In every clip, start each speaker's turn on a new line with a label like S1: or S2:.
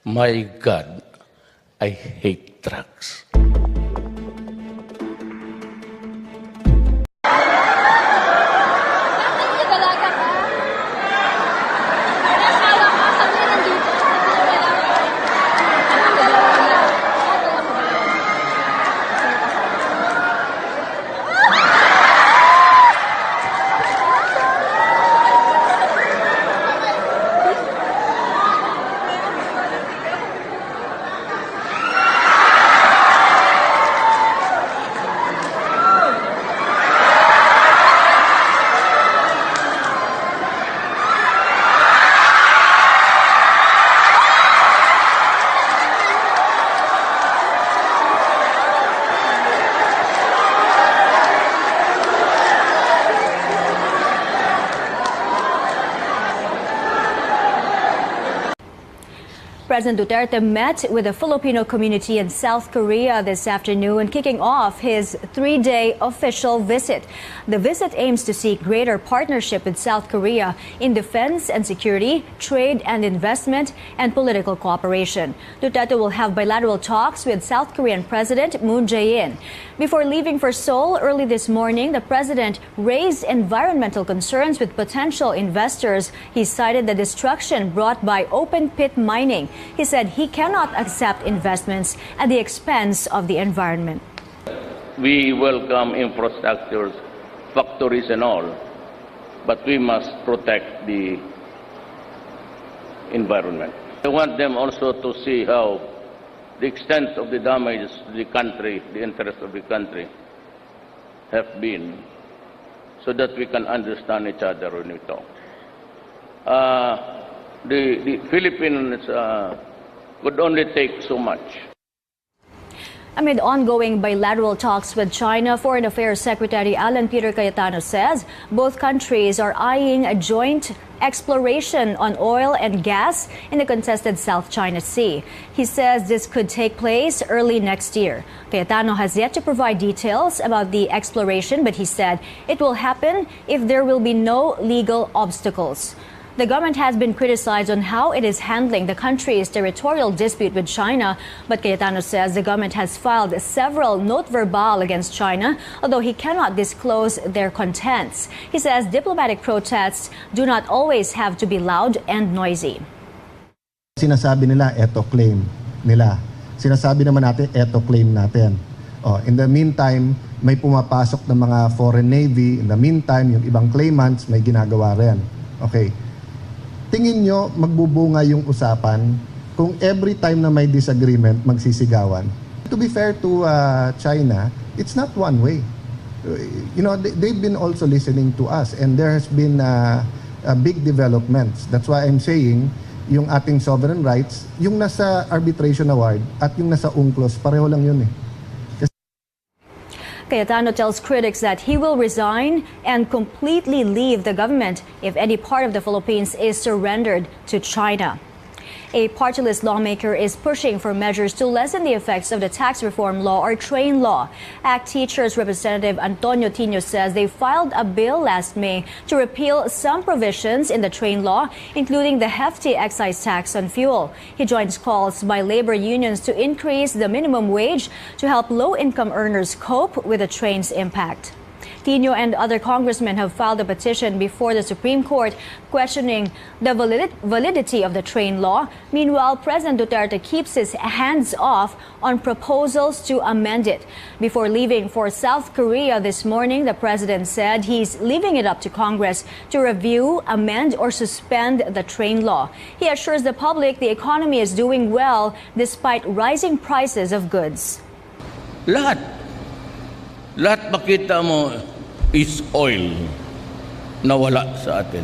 S1: My God, I hate drugs.
S2: Dalaga ka. May asawa ka, kami nandito. Ang dalawa niya. President Duterte met with the Filipino community in South Korea this afternoon, kicking off his three-day official visit. The visit aims to seek greater partnership with South Korea in defense and security, trade and investment, and political cooperation. Duterte will have bilateral talks with South Korean President Moon Jae-in. Before leaving for Seoul early this morning, the president raised environmental concerns with potential investors. He cited the destruction brought by open-pit mining. He said he cannot accept investments at the expense of the environment.
S1: We welcome infrastructures, factories and all, but we must protect the environment. I want them also to see how the extent of the damage to the country, the interest of the country, have been, so that we can understand each other when we talk. The Philippines would only take so much.
S2: Amid ongoing bilateral talks with China, Foreign Affairs Secretary Alan Peter Cayetano says both countries are eyeing a joint exploration on oil and gas in the contested South China Sea. He says this could take place early next year. Cayetano has yet to provide details about the exploration, but he said it will happen if there will be no legal obstacles. The government has been criticized on how it is handling the country's territorial dispute with China, but Cayetano says the government has filed several note verbal against China, although he cannot disclose their contents. He says diplomatic protests do not always have to be loud and noisy.
S3: Sinasabi nila, eto claim nila. Sinasabi naman natin, eto claim natin. In the meantime, may pumapasok ng mga foreign navy. In the meantime, yung ibang claimants may ginagawa rin. Okay. Tingin nyo, magbubunga yung usapan kung every time na may disagreement, magsisigawan. To be fair to China, it's not one way. You know, they've been also listening to us and there has been big developments. That's why I'm saying, yung ating sovereign rights, yung nasa arbitration award at yung nasa UNCLOS, pareho lang yun eh.
S2: Cayetano tells critics that he will resign and completely leave the government if any part of the Philippines is surrendered to China. A party-list lawmaker is pushing for measures to lessen the effects of the tax reform law or train law. ACT Teachers Representative Antonio Tino says they filed a bill last May to repeal some provisions in the train law, including the hefty excise tax on fuel. He joins calls by labor unions to increase the minimum wage to help low-income earners cope with the train's impact. Tino and other congressmen have filed a petition before the Supreme Court questioning the validity of the train law. Meanwhile, President Duterte keeps his hands off on proposals to amend it. Before leaving for South Korea this morning, the president said he's leaving it up to Congress to review, amend, or suspend the train law. He assures the public the economy is doing well despite rising prices of goods.
S1: Lahat makita mo is oil na wala sa atin.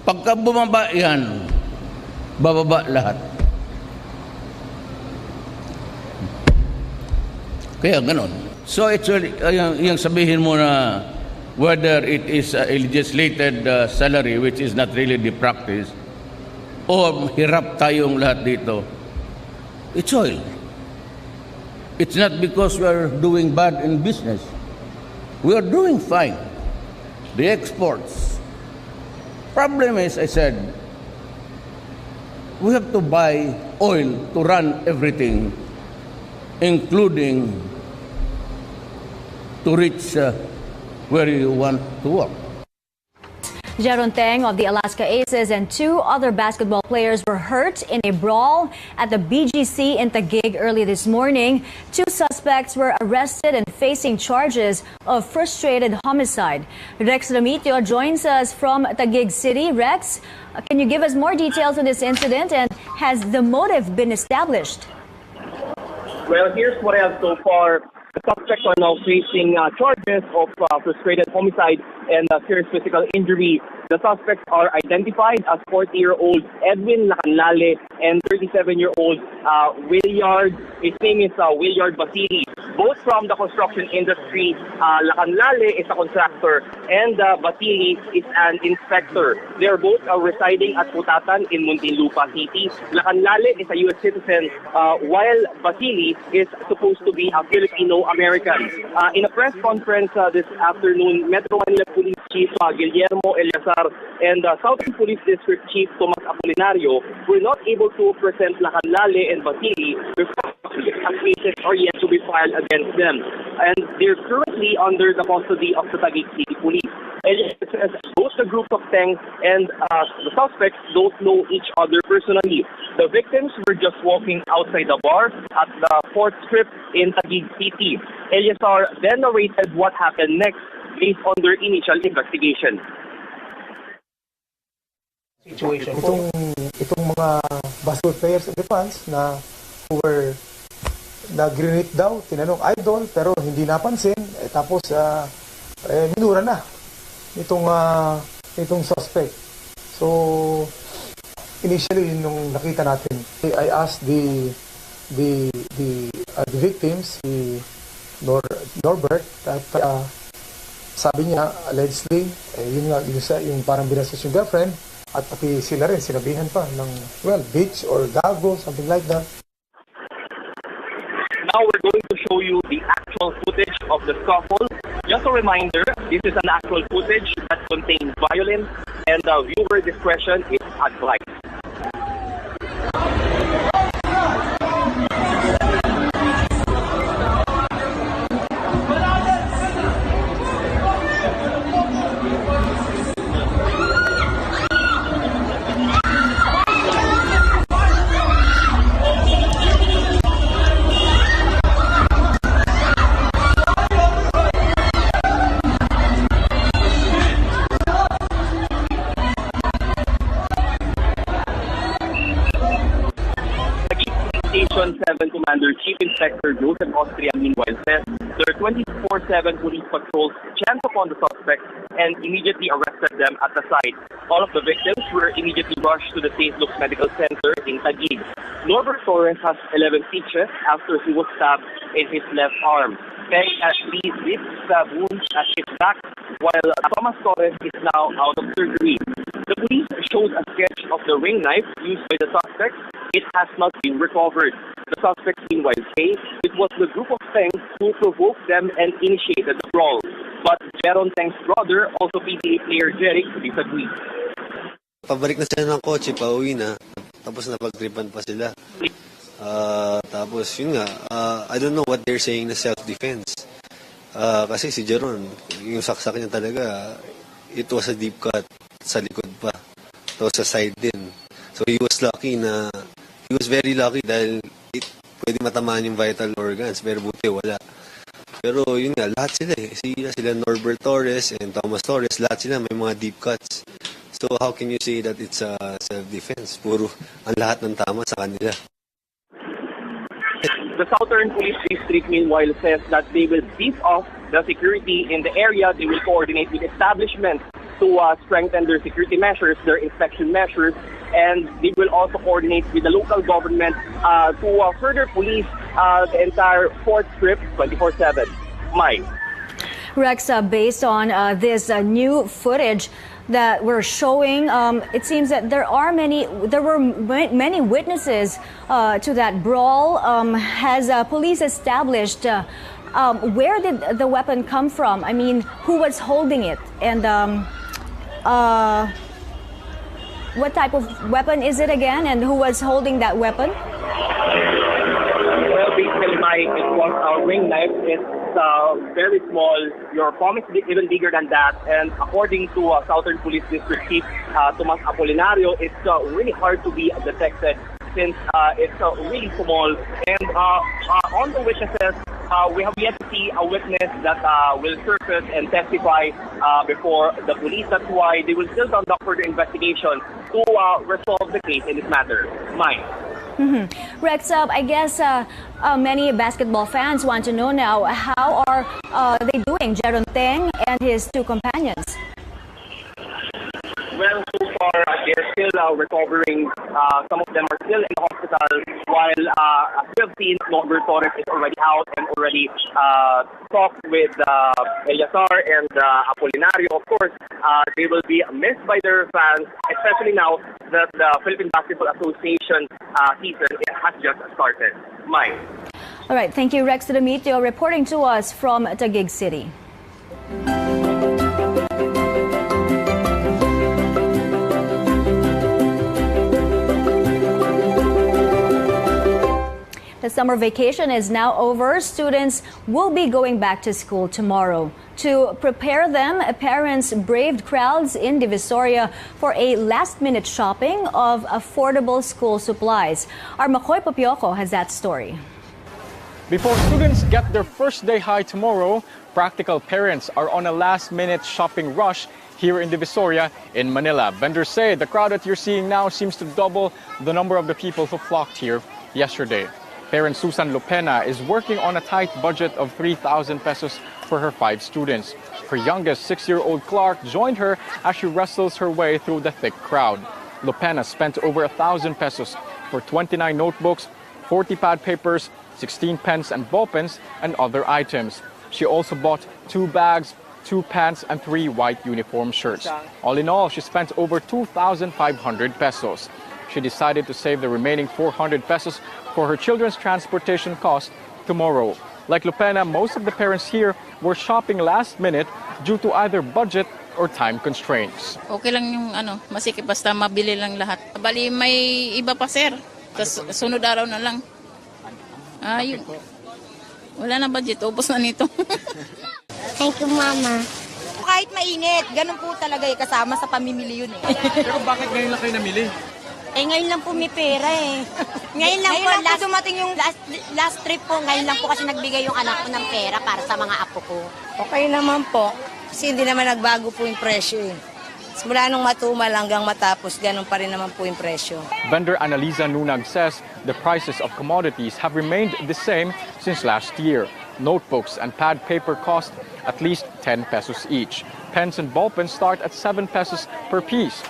S1: Pagka bumaba yan, bababa lahat. Kaya ganon. So it's yung sabihin mo na whether it is a legislated salary, which is not really the practice, o hirap tayong lahat dito, it's oil. It's not because we are doing bad in business. We are doing fine. The exports. Problem is, I said, we have to buy oil to run everything, including to reach where you want to work.
S2: Jeron Teng of the Alaska Aces and 2 other basketball players were hurt in a brawl at the BGC in Taguig early this morning. 2 suspects were arrested and facing charges of frustrated homicide. Rex Ramitio joins us from Taguig City. Rex, can you give us more details on this incident, and has the motive been established?
S4: Well, here's what I have so far. The suspects are now facing charges of frustrated homicide and serious physical injury. The suspects are identified as 40-year-old Edwin Lacanlale and 37-year-old Williard. His name is Williard Basili. Both from the construction industry. Lacanlale is a contractor and Basili is an inspector. They are both residing at Putatan in Muntinlupa City. Lacanlale is a U.S. citizen while Basili is supposed to be a Filipino-American. In a press conference this afternoon, Metro Manila Police Chief Guillermo Eliazar and Southern Police District Chief Tomas Apolinario were not able to present Lacanlale and Basili because cases are yet to be filed against them. And they're currently under the custody of the Taguig City Police. Eliazar says both the group of Teng and the suspects don't know each other personally. The victims were just walking outside the bar at the 4th Strip in Taguig City. Eliazar then narrated what happened next based on their initial investigation.
S5: Situation. Itong mga basketball players in the fans na were nag-grenade daw, tinanong idol pero hindi napansin, tapos minura na itong suspect. So initially nung nakita natin, I asked the victims, si Norbert, at sabi niya allegedly yung parang binastos yung girlfriend, at pati sila rin sinabihan pa ng bitch or gago, something like that.
S4: Now we're going to show you the actual footage of the scuffle. Just a reminder, this is an actual footage that contains violence and viewer discretion is advised. Station 7 Commander Chief Inspector Joseph Austria meanwhile says their 24/7 police patrols chanced upon the suspects and immediately arrested them at the site. All of the victims were immediately rushed to the St. Luke's Medical Center in Taguig. Norbert Torres has 11 stitches after he was stabbed in his left arm. Peg has 3 deep wounds at his back, while Thomas Torres is now out of surgery. The police showed a sketch of the ring knife used by the suspects. It has not been recovered. The suspects meanwhile say it was the group of Teng who provoked them and initiated the brawl. But Jeron Teng's brother, also PTA player Jeric, disagreed.
S6: Pabalik na sila ng kotse, pauwi na. Tapos napagtripan pa sila. Tapos yun nga, I don't know what they're saying na self-defense. Kasi si Jeron, yung saksak niya talaga, it was a deep cut sa likod pa. Tapos sa side din. So he was very lucky dahil pwede matamaan yung vital organs, pero buti wala. Pero yun nga, lahat sila sila Norbert Torres and Thomas Torres, lahat sila may mga deep cuts. So how can you say that it's a self-defense? Puro ang lahat ng tama sa kanila.
S4: The Southern Police District meanwhile says that they will beef off the security in the area. They will coordinate with establishments to strengthen their security measures, their inspection measures, and they will also coordinate with the local government to further police the entire 4th Strip 24/7. Mike.
S2: Rex, based on this new footage that we're showing, it seems that there were many witnesses to that brawl. Has police established where did the weapon come from? I mean, who was holding it? And What type of weapon is it again, and who was holding that weapon?
S4: Well, basically, it was a ring knife. It's very small. Your palm is even bigger than that. And according to Southern Police District Chief Tomas Apolinario, it's really hard to be detected since it's really small. And on the witnesses, we have yet to see a witness that will surface and testify before the police. That's why they will still conduct further investigation to resolve the case in this matter. Mine.
S2: Rex, I guess many basketball fans want to know now, how are they doing, Jeron Teng and his two companions?
S4: Well, so far, they're still recovering. Some of them are still in the hospital, while as we have seen, Norbert Torres is already out and already talked with Eliazar and Apolinario. Of course, they will be missed by their fans, especially now that the Philippine Basketball Association season has just started. Mike.
S2: All right, thank you, Rex Demetrio, reporting to us from Taguig City. The summer vacation is now over. Students will be going back to school tomorrow. To prepare them, parents braved crowds in Divisoria for a last-minute shopping of affordable school supplies. Our Makoy Papioko has that story.
S7: Before students get their first day high tomorrow, practical parents are on a last-minute shopping rush here in Divisoria in Manila. Vendors say the crowd that you're seeing now seems to double the number of the people who flocked here yesterday. Parent Susan Lopena is working on a tight budget of 3,000 pesos for her 5 students. Her youngest, 6-year-old Clark, joined her as she wrestles her way through the thick crowd. Lopena spent over 1,000 pesos for 29 notebooks, 40 pad papers, 16 pens and ballpens, and other items. She also bought 2 bags, 2 pants, and 3 white uniform shirts. All in all, she spent over 2,500 pesos. She decided to save the remaining 400 pesos for her children's transportation cost tomorrow. Like Lupena, most of the parents here were shopping last minute due to either budget or time constraints.
S8: Okay lang yung masikip basta mabili lang lahat. Bali may iba pa sir. Tas sunod araw na lang. Ayun. Wala na budget, ubos na nito.
S9: Thank you, Mama. Kahit mainit, ganun po talaga kasama sa pamimili yun eh.
S7: Pero bakit ngayon lang kayo namili?
S9: Ngayon lang po may pera eh. Ngayon lang po dumating yung last trip po. Ngayon lang po kasi nagbigay yung anak ko ng pera para sa mga apo ko.
S10: Okay naman po. Kasi hindi naman nagbago po yung presyo eh. Mula nung matumal hanggang matapos, ganun pa rin naman po yung presyo.
S7: Vendor Annalisa Nunag says the prices of commodities have remained the same since last year. Notebooks and pad paper cost at least 10 pesos each. Pens and ballpens start at 7 pesos per piece.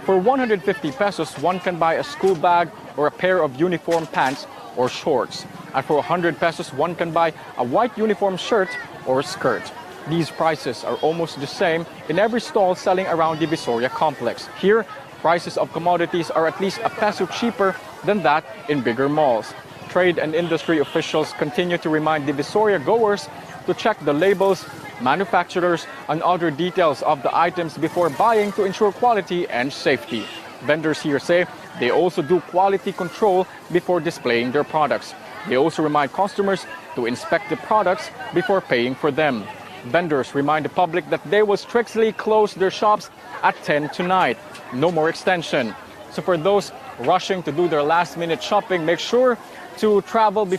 S7: For 150 pesos, one can buy a school bag or a pair of uniform pants or shorts. And for 100 pesos, one can buy a white uniform shirt or skirt. These prices are almost the same in every stall selling around the Divisoria complex. Here, prices of commodities are at least a peso cheaper than that in bigger malls. Trade and industry officials continue to remind Divisoria goers to check the labels, manufacturers, and other details of the items before buying to ensure quality and safety. Vendors here say they also do quality control before displaying their products. They also remind customers to inspect the products before paying for them. Vendors remind the public that they will strictly close their shops at 10 tonight. No more extension. So for those rushing to do their last-minute shopping, make sure to travel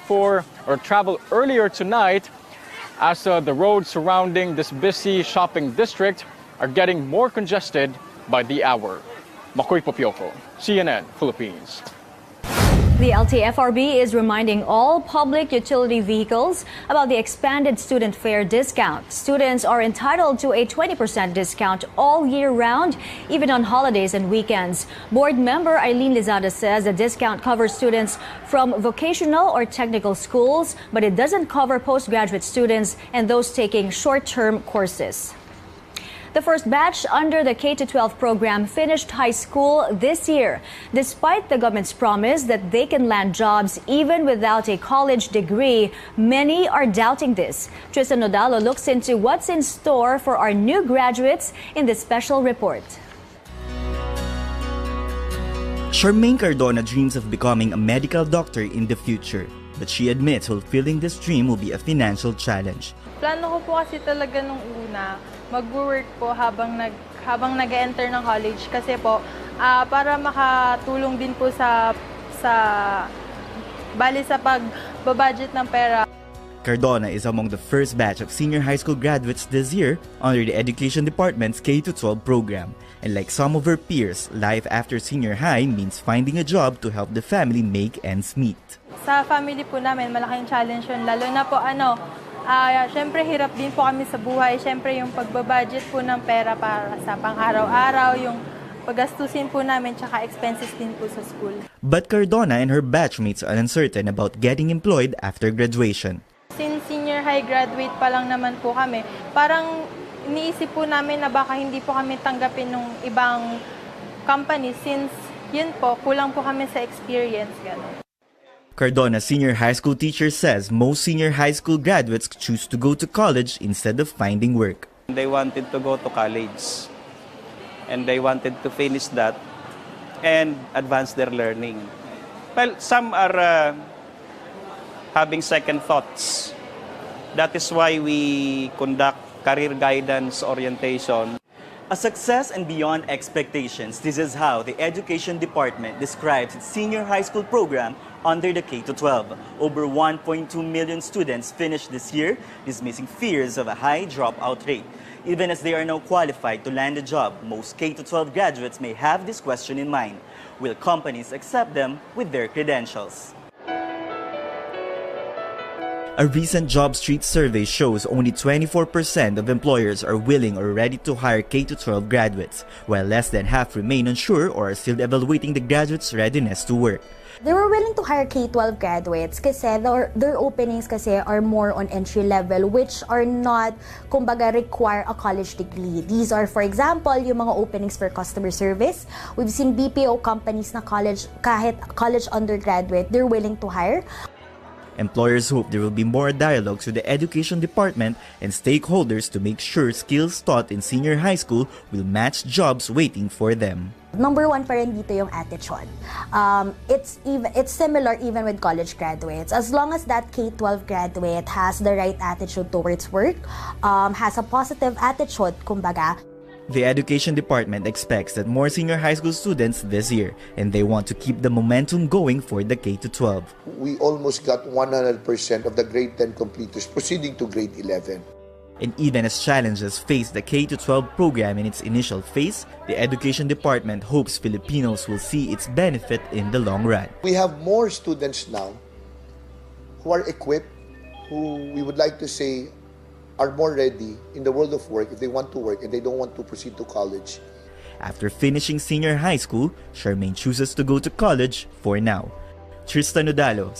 S7: earlier tonight, as the roads surrounding this busy shopping district are getting more congested by the hour. Makoy Popioko, CNN Philippines.
S2: The LTFRB is reminding all public utility vehicles about the expanded student fare discount. Students are entitled to a 20% discount all year round, even on holidays and weekends. Board member Eileen Lizada says the discount covers students from vocational or technical schools, but it doesn't cover postgraduate students and those taking short-term courses. The first batch under the K-12 program finished high school this year. Despite the government's promise that they can land jobs even without a college degree, many are doubting this. Tristan Nodalo looks into what's in store for our new graduates in this special report.
S11: Charmaine Cardona dreams of becoming a medical doctor in the future, but she admits fulfilling this dream will be a financial challenge.
S12: Plano ko po kasi talaga nung una, mag-work po habang nag-enter ng college kasi po para makatulong din po sa pagbabudget ng pera.
S11: Cardona is among the first batch of senior high school graduates this year under the Education Department's K-12 program. And like some of her peers, life after senior high means finding a job to help the family make ends meet.
S12: Sa family po namin, malaking challenge yun. Lalo na po syempre hirap din po kami sa buhay. Syempre yung pagbabudget po ng pera para sa pang-araw-araw, yung paggastusin po namin, tsaka expenses din po sa school.
S11: But Cardona and her batchmates are uncertain about getting employed after graduation.
S12: Since senior high graduate pa lang naman po kami, parang iniisip po namin na baka hindi po kami tanggapin ng ibang company since yun po, kulang po kami sa experience. Gano'n.
S11: Cardona senior high school teacher says most senior high school graduates choose to go to college instead of finding work.
S13: They wanted to go to college and they wanted to finish that and advance their learning. Well, some are having second thoughts. That is why we conduct career guidance orientation.
S14: A success and beyond expectations, this is how the Education Department describes its senior high school program under the K-12. Over 1.2 million students finished this year, dismissing fears of a high dropout rate. Even as they are now qualified to land a job, most K-12 graduates may have this question in mind. Will companies accept them with their credentials?
S11: A recent Job Street survey shows only 24% of employers are willing or ready to hire K-12 graduates, while less than half remain unsure or are still evaluating the graduates' readiness to work.
S15: They were willing to hire K-12 graduates kasi their openings kasi are more on entry level which are not, kumbaga, require a college degree. These are, for example, yung mga openings for customer service. We've seen BPO companies na kahit college undergraduate, they're willing to hire.
S11: Employers hope there will be more dialogues with the Education Department and stakeholders to make sure skills taught in senior high school will match jobs waiting for them.
S15: Number one pa rin dito yung attitude. It's similar even with college graduates. As long as that K-12 graduate has the right attitude towards work, has a positive attitude, kumbaga.
S11: The Education Department expects that more senior high school students this year, and they want to keep the momentum going for the K-12.
S16: We almost got 100% of the grade 10 completers proceeding to grade 11.
S11: And even as challenges face the K-12 program in its initial phase, the Education Department hopes Filipinos will see its benefit in the long run.
S16: We have more students now who are equipped, who we would like to say are more ready in the world of work if they want to work and they don't want to proceed to college.
S11: After finishing senior high school, Charmaine chooses to go to college for now. Tristan Udalo,